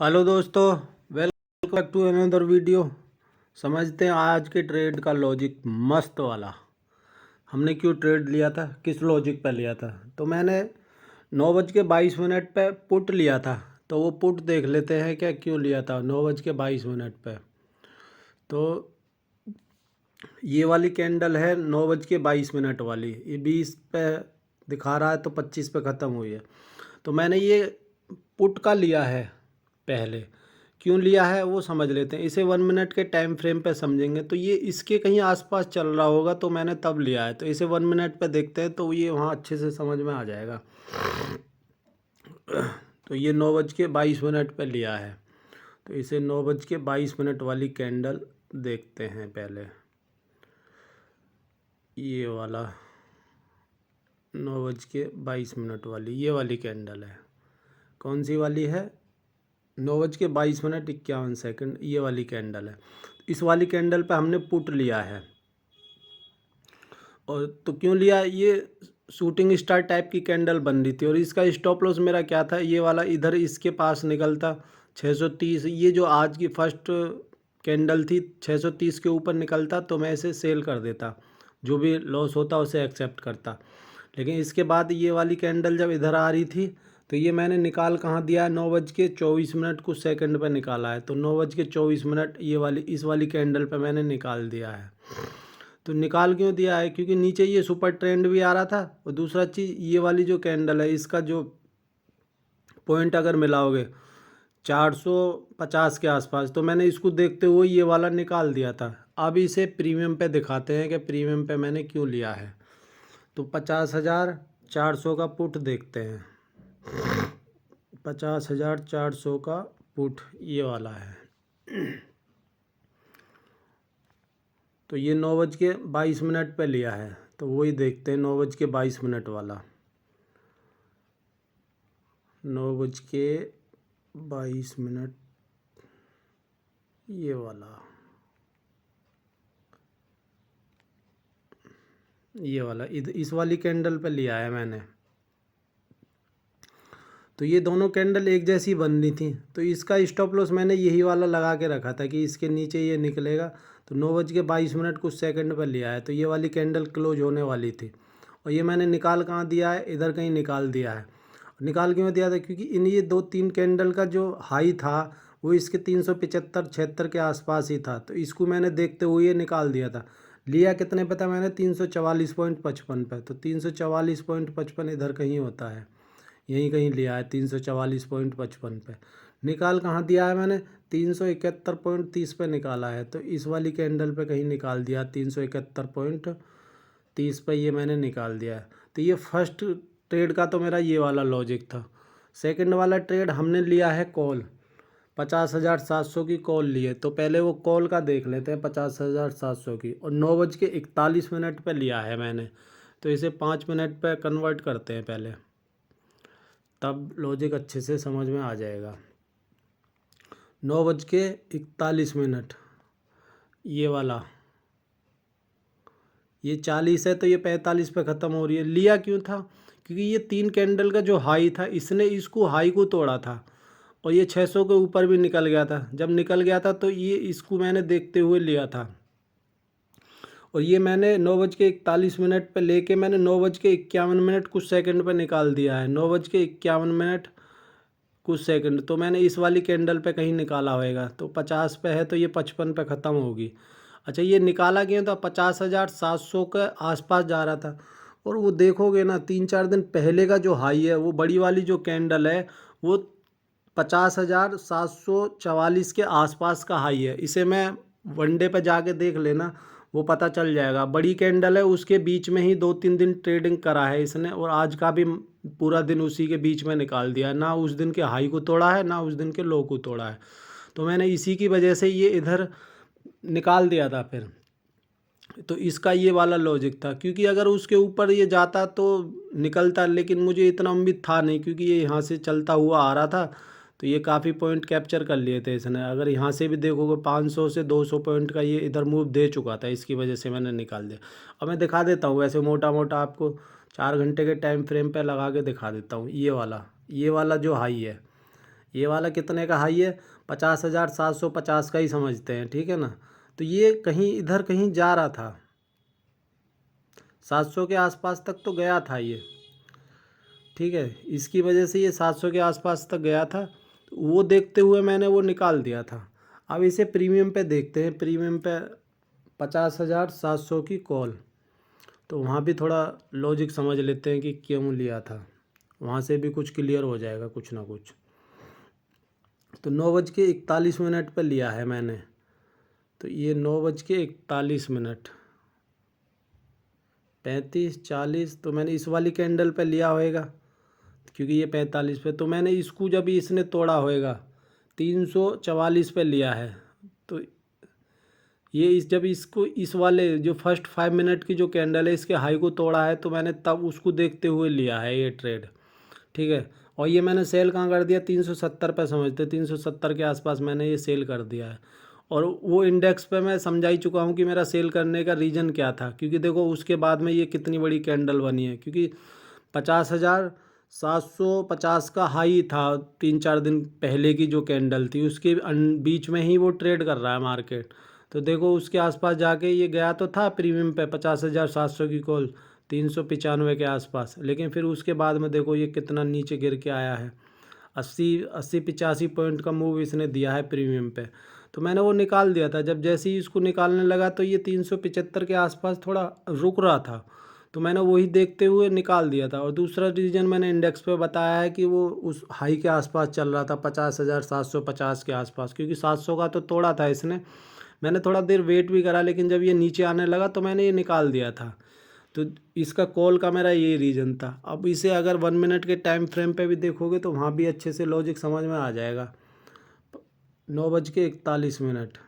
Hello दोस्तों, welcome back to another video. समझते हैं आज के ट्रेड का लॉजिक मस्त वाला। हमने क्यों ट्रेड लिया था, किस लॉजिक पे लिया था। तो मैंने 9:22 पे पुट लिया था। तो वो पुट देख लेते हैं क्या क्यों लिया था 9:22 पे। तो ये वाली कैंडल है 9:22 वाली, ये 20 पे दिखा रहा है तो 25 पे ख़त्म हुई है। तो मैंने ये पुट का लिया है। पहले क्यों लिया है वो समझ लेते हैं, इसे 1 मिनट के टाइम फ्रेम पे समझेंगे। तो ये इसके कहीं आसपास चल रहा होगा तो मैंने तब लिया है। तो इसे 1 मिनट पे देखते हैं तो ये वहाँ अच्छे से समझ में आ जाएगा। तो ये 9:22 पे लिया है। तो इसे 9:22 वाली कैंडल देखते हैं पहले। ये वाला 9:22 वाली, ये वाली कैंडल है। कौन सी वाली है? 9:22 ये वाली कैंडल है। इस वाली कैंडल पे हमने पुट लिया है। और तो क्यों लिया, ये शूटिंग स्टार टाइप की कैंडल बन रही थी और इसका स्टॉप लॉस मेरा क्या था, ये वाला इधर इसके पास निकलता 630। ये जो आज की फर्स्ट कैंडल थी 630 के ऊपर निकलता तो मैं इसे सेल कर देता, जो भी लॉस होता उसे एक्सेप्ट करता। लेकिन इसके बाद ये वाली कैंडल जब इधर आ रही थी तो ये मैंने निकाल कहाँ दिया है, 9:24 कुछ सेकंड पे निकाला है। तो 9:24 ये वाली इस वाली कैंडल पे मैंने निकाल दिया है। तो निकाल क्यों दिया है, क्योंकि नीचे ये सुपर ट्रेंड भी आ रहा था। और दूसरा चीज़, ये वाली जो कैंडल है इसका जो पॉइंट अगर मिलाओगे 450 के आसपास, तो मैंने इसको देखते हुए ये वाला निकाल दिया था। अब इसे प्रीमियम पे दिखाते हैं कि प्रीमियम पे मैंने क्यों लिया है। तो 50,400 का पुट देखते हैं। 50,400 का पुट ये वाला है। तो ये 9:22 पे लिया है। तो वही देखते हैं 9:22 वाला। 9:22 ये वाला, ये वाला इस वाली कैंडल पे लिया है मैंने। तो ये दोनों कैंडल एक जैसी बन रही थी तो इसका स्टॉप लॉस मैंने यही वाला लगा के रखा था कि इसके नीचे ये निकलेगा। तो 9:22 कुछ सेकंड पर लिया है। तो ये वाली कैंडल क्लोज होने वाली थी और ये मैंने निकाल कहाँ दिया है, इधर कहीं निकाल दिया है। निकाल क्यों दिया था, क्योंकि इन ये 2-3 कैंडल का जो हाई था वो इसके 375-76 के आसपास ही था। तो इसको मैंने देखते हुए ये निकाल दिया था। लिया कितने पे था मैंने, 344.55 पे। तो 344.55 इधर कहीं होता है, यहीं कहीं लिया है 344.55 पे। निकाल कहाँ दिया है मैंने, 371.30 पे निकाला है। तो इस वाली कैंडल पे कहीं निकाल दिया 371.30 पे, ये मैंने निकाल दिया है। तो ये फर्स्ट ट्रेड का तो मेरा ये वाला लॉजिक था। सेकंड वाला ट्रेड हमने लिया है कॉल, 50,700 की कॉल लिए। तो पहले वो कॉल का देख लेते हैं 50,700 की, और 9:41 पे लिया है मैंने। तो इसे 5 मिनट पे कन्वर्ट करते हैं पहले, तब लॉजिक अच्छे से समझ में आ जाएगा। 9:41 ये वाला, ये 40 है तो ये 45 पे ख़त्म हो रही है। लिया क्यों था, क्योंकि ये 3 कैंडल का जो हाई था इसने इसको हाई को तोड़ा था और ये 600 के ऊपर भी निकल गया था। जब निकल गया था तो ये इसको मैंने देखते हुए लिया था। और ये मैंने 9:41 पे लेके मैंने 9:51 कुछ सेकंड पे निकाल दिया है। 9:51 कुछ सेकंड, तो मैंने इस वाली कैंडल पे कहीं निकाला होएगा। तो 50 पे है तो ये 55 पे ख़त्म होगी। अच्छा, ये निकाला क्यों था, 50,700 के आसपास जा रहा था। और वो देखोगे ना 3-4 दिन पहले का जो हाई है, वो बड़ी वाली जो कैंडल है वो 50,744 के आसपास का हाई है। इसे मैं वनडे पे जाके देख लेना, वो पता चल जाएगा। बड़ी कैंडल है, उसके बीच में ही 2-3 दिन ट्रेडिंग करा है इसने, और आज का भी पूरा दिन उसी के बीच में निकाल दिया। ना उस दिन के हाई को तोड़ा है, ना उस दिन के लो को तोड़ा है। तो मैंने इसी की वजह से ये इधर निकाल दिया था फिर। तो इसका ये वाला लॉजिक था, क्योंकि अगर उसके ऊपर ये जाता तो निकलता, लेकिन मुझे इतना उम्मीद था नहीं, क्योंकि ये यहाँ से चलता हुआ आ रहा था। तो ये काफ़ी पॉइंट कैप्चर कर लिए थे इसने। अगर यहाँ से भी देखोगे 500 से 200 पॉइंट का ये इधर मूव दे चुका था, इसकी वजह से मैंने निकाल दिया। अब मैं दिखा देता हूँ वैसे मोटा मोटा आपको, 4 घंटे के टाइम फ्रेम पे लगा के दिखा देता हूँ। ये वाला जो हाई है, ये वाला कितने का हाई है, 50,750 का ही समझते हैं, ठीक है ना। तो ये कहीं इधर कहीं जा रहा था, 700 के आसपास तक तो गया था ये, ठीक है। इसकी वजह से ये 700 के आसपास तक गया था, वो देखते हुए मैंने वो निकाल दिया था। अब इसे प्रीमियम पे देखते हैं, प्रीमियम पे 50,700 की कॉल, तो वहाँ भी थोड़ा लॉजिक समझ लेते हैं कि क्यों लिया था, वहाँ से भी कुछ क्लियर हो जाएगा कुछ ना कुछ। तो 9:41 पर लिया है मैंने, तो ये 9:41, 35-40, तो मैंने इस वाली कैंडल पे लिया होएगा, क्योंकि ये 45 पे, तो मैंने इसको जब इसने तोड़ा होएगा 344 पे लिया है। तो ये जब इसको इस वाले जो फर्स्ट 5 मिनट की जो कैंडल है इसके हाई को तोड़ा है, तो मैंने तब उसको देखते हुए लिया है ये ट्रेड, ठीक है। और ये मैंने सेल कहाँ कर दिया, 370 पे समझते, 370 के आसपास मैंने ये सेल कर दिया है। और वो इंडेक्स पे मैं समझा ही चुका हूँ कि मेरा सेल करने का रीज़न क्या था, क्योंकि देखो उसके बाद में ये कितनी बड़ी कैंडल बनी है, क्योंकि 50,750 का हाई था 3-4 दिन पहले की जो कैंडल थी, उसके बीच में ही वो ट्रेड कर रहा है मार्केट। तो देखो उसके आसपास जाके ये गया तो था प्रीमियम पे 50,700 की कॉल, 395 के आसपास, लेकिन फिर उसके बाद में देखो ये कितना नीचे गिर के आया है, 80-85 पॉइंट का मूव इसने दिया है प्रीमियम पे। तो मैंने वो निकाल दिया था, जब जैसे ही इसको निकालने लगा तो ये 375 के आसपास थोड़ा रुक रहा था, तो मैंने वही देखते हुए निकाल दिया था। और दूसरा रीज़न मैंने इंडेक्स पे बताया है कि वो उस हाई के आसपास चल रहा था 50,750 के आसपास, क्योंकि 700 का तो तोड़ा था इसने। मैंने थोड़ा देर वेट भी करा, लेकिन जब ये नीचे आने लगा तो मैंने ये निकाल दिया था। तो इसका कॉल का मेरा ये रीज़न था। अब इसे अगर 1 मिनट के टाइम फ्रेम पे भी देखोगे तो वहाँ भी अच्छे से लॉजिक समझ में आ जाएगा। 9:41,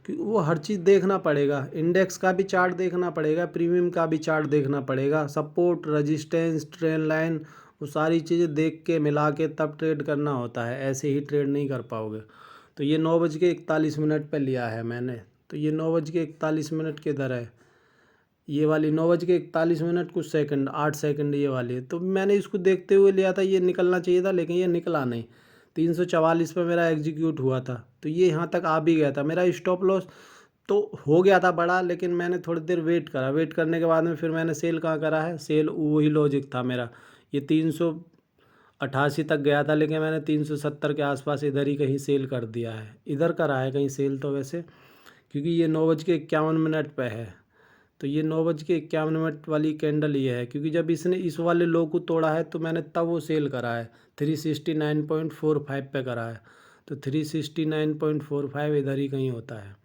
कि वो हर चीज़ देखना पड़ेगा, इंडेक्स का भी चार्ट देखना पड़ेगा, प्रीमियम का भी चार्ट देखना पड़ेगा, सपोर्ट रेजिस्टेंस ट्रेंड लाइन, वो सारी चीज़ें देख के मिला के तब ट्रेड करना होता है, ऐसे ही ट्रेड नहीं कर पाओगे। तो ये 9:41 पे लिया है मैंने, तो ये 9:41 किधर है, ये वाली 9:41 कुछ सेकंड 8 सेकंड ये वाली है। तो मैंने इसको देखते हुए लिया था, ये निकलना चाहिए था लेकिन ये निकला नहीं, 344 पे मेरा एग्जीक्यूट हुआ था, तो ये यहाँ तक आ भी गया था। मेरा स्टॉप लॉस तो हो गया था बड़ा, लेकिन मैंने थोड़ी देर वेट करा, वेट करने के बाद में फिर मैंने सेल कहाँ करा है, सेल वही लॉजिक था मेरा, ये 388 तक गया था, लेकिन मैंने 370 के आसपास इधर ही कहीं सेल कर दिया है, इधर करा है कहीं सेल तो वैसे, क्योंकि ये 9:51 पे है। तो ये 9:51 वाली कैंडल ये है, क्योंकि जब इसने इस वाले लो को तोड़ा है तो मैंने तब वो सेल करा है, 369.45 पे करा है, तो 369.45 इधर ही कहीं होता है।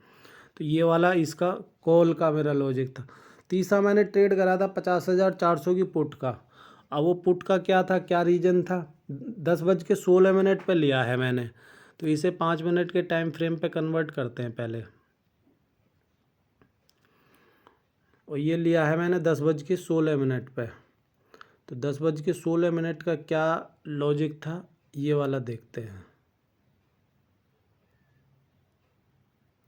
तो ये वाला इसका कॉल का मेरा लॉजिक था। तीसरा मैंने ट्रेड करा था 50,400 की पुट का। अब वो पुट का क्या था, क्या रीज़न था, 10:16 पे लिया है मैंने, तो इसे 5 मिनट के टाइम फ्रेम पे कन्वर्ट करते हैं पहले। और ये लिया है मैंने 10:16 पे, तो 10:16 का क्या लॉजिक था ये वाला देखते हैं।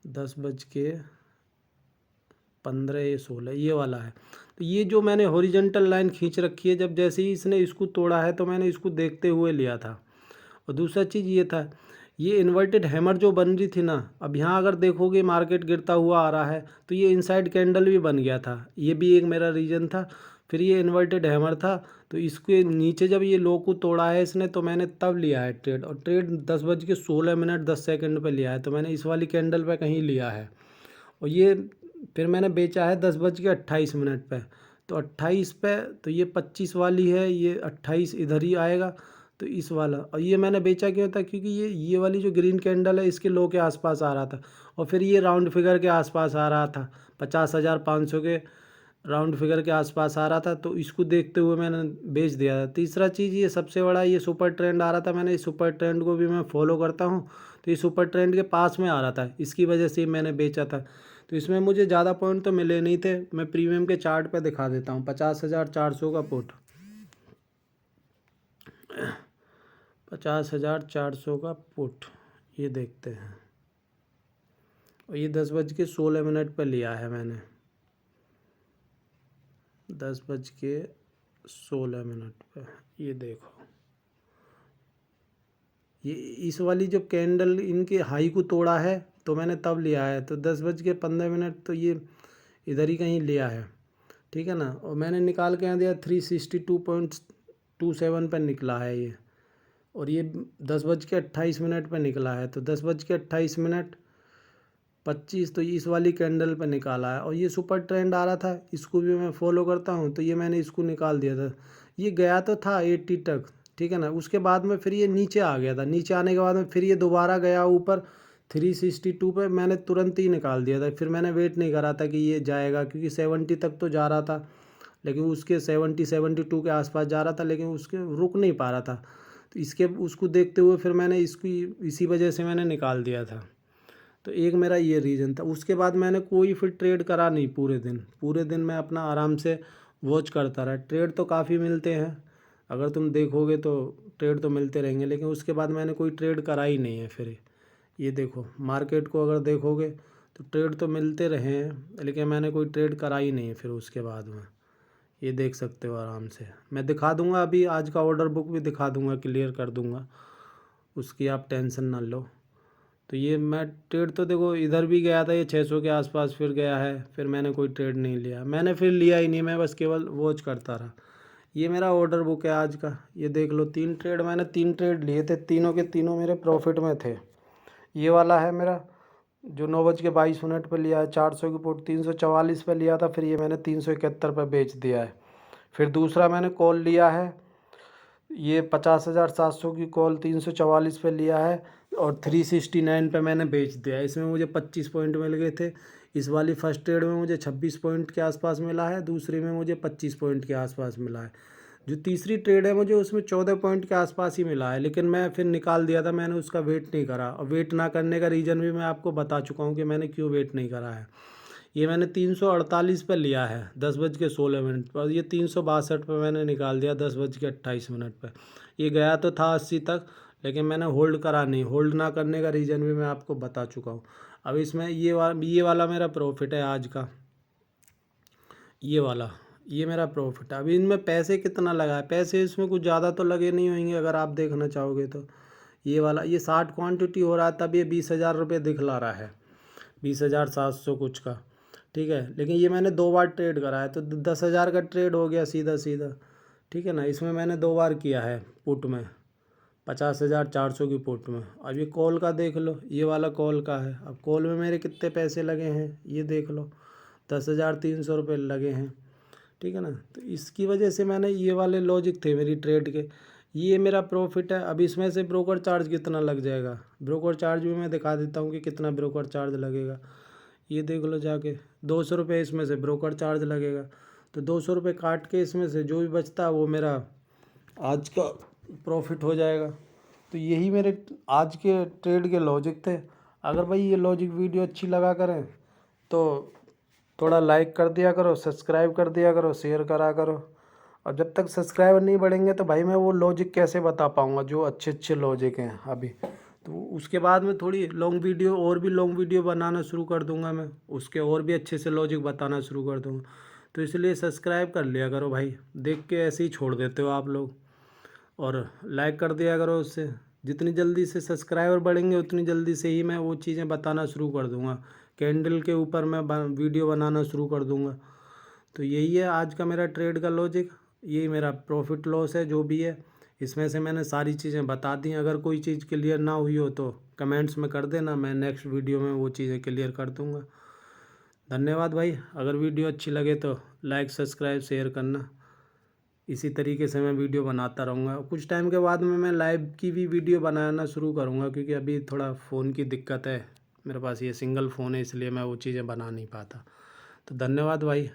10:15 ये वाला है। तो ये जो मैंने हॉरिजॉन्टल लाइन खींच रखी है, जब जैसे ही इसने इसको तोड़ा है तो मैंने इसको देखते हुए लिया था। और दूसरा चीज़ ये था, ये इन्वर्टेड हैमर जो बन रही थी ना, अब यहाँ अगर देखोगे मार्केट गिरता हुआ आ रहा है, तो ये इनसाइड कैंडल भी बन गया था, ये भी एक मेरा रीज़न था। फिर ये इन्वर्टेड हैमर था, तो इसके नीचे जब ये लो को तोड़ा है इसने, तो मैंने तब लिया है ट्रेड, और ट्रेड 10:16 पे लिया है, तो मैंने इस वाली कैंडल पे कहीं लिया है। और ये फिर मैंने बेचा है 10:28 पे, तो 28 पे, तो ये 25 वाली है, ये 28 इधर ही आएगा, तो इस वाला। और ये मैंने बेचा क्यों था, क्योंकि ये वाली जो ग्रीन कैंडल है इसके लो के आसपास आ रहा था, और फिर ये राउंड फिगर के आसपास आ रहा था, 50,500 के राउंड फिगर के आसपास आ रहा था, तो इसको देखते हुए मैंने बेच दिया था। तीसरा चीज़ ये सबसे बड़ा, ये सुपर ट्रेंड आ रहा था, मैंने इस सुपर ट्रेंड को भी मैं फॉलो करता हूँ, तो ये सुपर ट्रेंड के पास में आ रहा था, इसकी वजह से मैंने बेचा था। तो इसमें मुझे ज़्यादा पॉइंट तो मिले नहीं थे, मैं प्रीमियम के चार्ट पे दिखा देता हूँ। 50,400 का पुट, 50,400 का पुट, ये देखते हैं। और ये 10:16 पे लिया है मैंने, 10:16 पे, ये देखो ये इस वाली जो कैंडल इनके हाई को तोड़ा है तो मैंने तब लिया है, तो 10:15 तो ये इधर ही कहीं लिया है, ठीक है ना। और मैंने निकाल के यहाँ दिया 362.27 पर निकला है ये, और ये 10:28 पर निकला है, तो 10:28 तो इस वाली कैंडल पर निकाला है। और ये सुपर ट्रेंड आ रहा था, इसको भी मैं फॉलो करता हूँ, तो ये मैंने इसको निकाल दिया था। ये गया तो था 80 तक, ठीक है ना। उसके बाद में फिर ये नीचे आ गया था, नीचे आने के बाद में फिर ये दोबारा गया ऊपर 362 पे, मैंने तुरंत ही निकाल दिया था। फिर मैंने वेट नहीं करा था कि ये जाएगा, क्योंकि 70 तक तो जा रहा था, लेकिन उसके 72 के आसपास जा रहा था, लेकिन उसके रुक नहीं पा रहा था। तो इसके उसको देखते हुए फिर मैंने इसको इसी वजह से मैंने निकाल दिया था। तो एक मेरा ये रीज़न था। उसके बाद मैंने कोई फिर ट्रेड करा नहीं पूरे दिन मैं अपना आराम से वॉच करता रहा। ट्रेड तो काफ़ी मिलते हैं, अगर तुम देखोगे तो ट्रेड तो मिलते रहेंगे, लेकिन उसके बाद मैंने कोई ट्रेड करा ही नहीं है फिर। ये देखो मार्केट को अगर देखोगे तो ट्रेड तो मिलते रहे हैं, लेकिन मैंने कोई ट्रेड करा ही नहीं है फिर उसके बाद में। ये देख सकते हो आराम से, मैं दिखा दूंगा, अभी आज का ऑर्डर बुक भी दिखा दूंगा, क्लियर कर दूंगा, उसकी आप टेंशन ना लो। तो ये मैं ट्रेड तो देखो इधर भी गया था, ये 600 के आसपास फिर गया है, फिर मैंने कोई ट्रेड नहीं लिया, मैंने फिर लिया ही नहीं, मैं बस केवल वॉच करता रहा। ये मेरा ऑर्डर बुक है आज का, ये देख लो। 3 ट्रेड मैंने 3 ट्रेड लिए थे, तीनों के तीनों मेरे प्रॉफिट में थे। ये वाला है मेरा जो 9:22 पर लिया है, 400 की पुट 344 पे लिया था, फिर ये मैंने 371 पर बेच दिया है। फिर दूसरा मैंने कॉल लिया है, ये 50,700 की कॉल 344 पे लिया है, और 369 पे मैंने बेच दिया। इसमें मुझे 25 पॉइंट मिल गए थे। इस वाली फर्स्ट ट्रेड में मुझे 26 पॉइंट के आसपास मिला है, दूसरी में मुझे 25 पॉइंट के आसपास मिला है। जो तीसरी ट्रेड है मुझे उसमें 14 पॉइंट के आसपास ही मिला है, लेकिन मैं फिर निकाल दिया था, मैंने उसका वेट नहीं करा। और वेट ना करने का रीज़न भी मैं आपको बता चुका हूँ कि मैंने क्यों वेट नहीं करा है। ये मैंने 348 पर लिया है 10:16 पर, ये 362 पर मैंने निकाल दिया 10:28 पर। ये गया तो था 80 तक, लेकिन मैंने होल्ड करा नहीं। होल्ड ना करने का रीज़न भी मैं आपको बता चुका हूँ। अब इसमें ये वाला मेरा प्रॉफिट है आज का, ये मेरा प्रॉफिट है। अभी इनमें पैसे कितना लगा है, पैसे इसमें कुछ ज़्यादा तो लगे नहीं होंगे अगर आप देखना चाहोगे तो। ये वाला ये 60 क्वांटिटी हो रहा है, तब ये 20,000 रुपये दिखला रहा है, 20,700 कुछ का, ठीक है। लेकिन ये मैंने 2 बार ट्रेड करा है, तो 10,000 का ट्रेड हो गया सीधा सीधा, ठीक है ना। इसमें मैंने 2 बार किया है पुट में, 50,400 की पुट में। अब ये कॉल का देख लो, ये वाला कॉल का है। अब कॉल में मेरे कितने पैसे लगे हैं ये देख लो, 10,300 रुपये लगे हैं, ठीक है ना। तो इसकी वजह से मैंने ये वाले लॉजिक थे मेरी ट्रेड के, ये मेरा प्रॉफिट है। अब इसमें से ब्रोकर चार्ज कितना लग जाएगा, ब्रोकर चार्ज भी मैं दिखा देता हूँ कि कितना ब्रोकर चार्ज लगेगा। ये देख लो जाके, 200 रुपये इसमें से ब्रोकर चार्ज लगेगा। तो 200 रुपये काट के इसमें से जो भी बचता है वो मेरा आज का प्रॉफिट हो जाएगा। तो यही मेरे आज के ट्रेड के लॉजिक थे। अगर भाई ये लॉजिक वीडियो अच्छी लगा करें तो थोड़ा लाइक कर दिया करो, सब्सक्राइब कर दिया करो, शेयर करा करो। और जब तक सब्सक्राइबर नहीं बढ़ेंगे तो भाई मैं वो लॉजिक कैसे बता पाऊँगा जो अच्छे अच्छे लॉजिक हैं अभी। तो उसके बाद में थोड़ी लॉन्ग वीडियो, और भी लॉन्ग वीडियो बनाना शुरू कर दूंगा मैं, उसके और भी अच्छे से लॉजिक बताना शुरू कर दूंगा। तो इसलिए सब्सक्राइब कर लिया करो भाई, देख के ऐसे ही छोड़ देते हो आप लोग। और लाइक कर दिया करो, उससे जितनी जल्दी से सब्सक्राइबर बढ़ेंगे उतनी जल्दी से ही मैं वो चीज़ें बताना शुरू कर दूंगा। कैंडल के ऊपर मैं वीडियो बनाना शुरू कर दूंगा। तो यही है आज का मेरा ट्रेड का लॉजिक, यही मेरा प्रॉफिट लॉस है जो भी है। इसमें से मैंने सारी चीज़ें बता दी। अगर कोई चीज़ क्लियर ना हुई हो तो कमेंट्स में कर देना, मैं नेक्स्ट वीडियो में वो चीज़ें क्लियर कर दूंगा। धन्यवाद भाई। अगर वीडियो अच्छी लगे तो लाइक सब्सक्राइब शेयर करना। इसी तरीके से मैं वीडियो बनाता रहूँगा। कुछ टाइम के बाद में मैं लाइव की भी वीडियो बनाना शुरू करूँगा, क्योंकि अभी थोड़ा फ़ोन की दिक्कत है, मेरे पास ये सिंगल फ़ोन है, इसलिए मैं वो चीज़ें बना नहीं पाता। तो धन्यवाद भाई।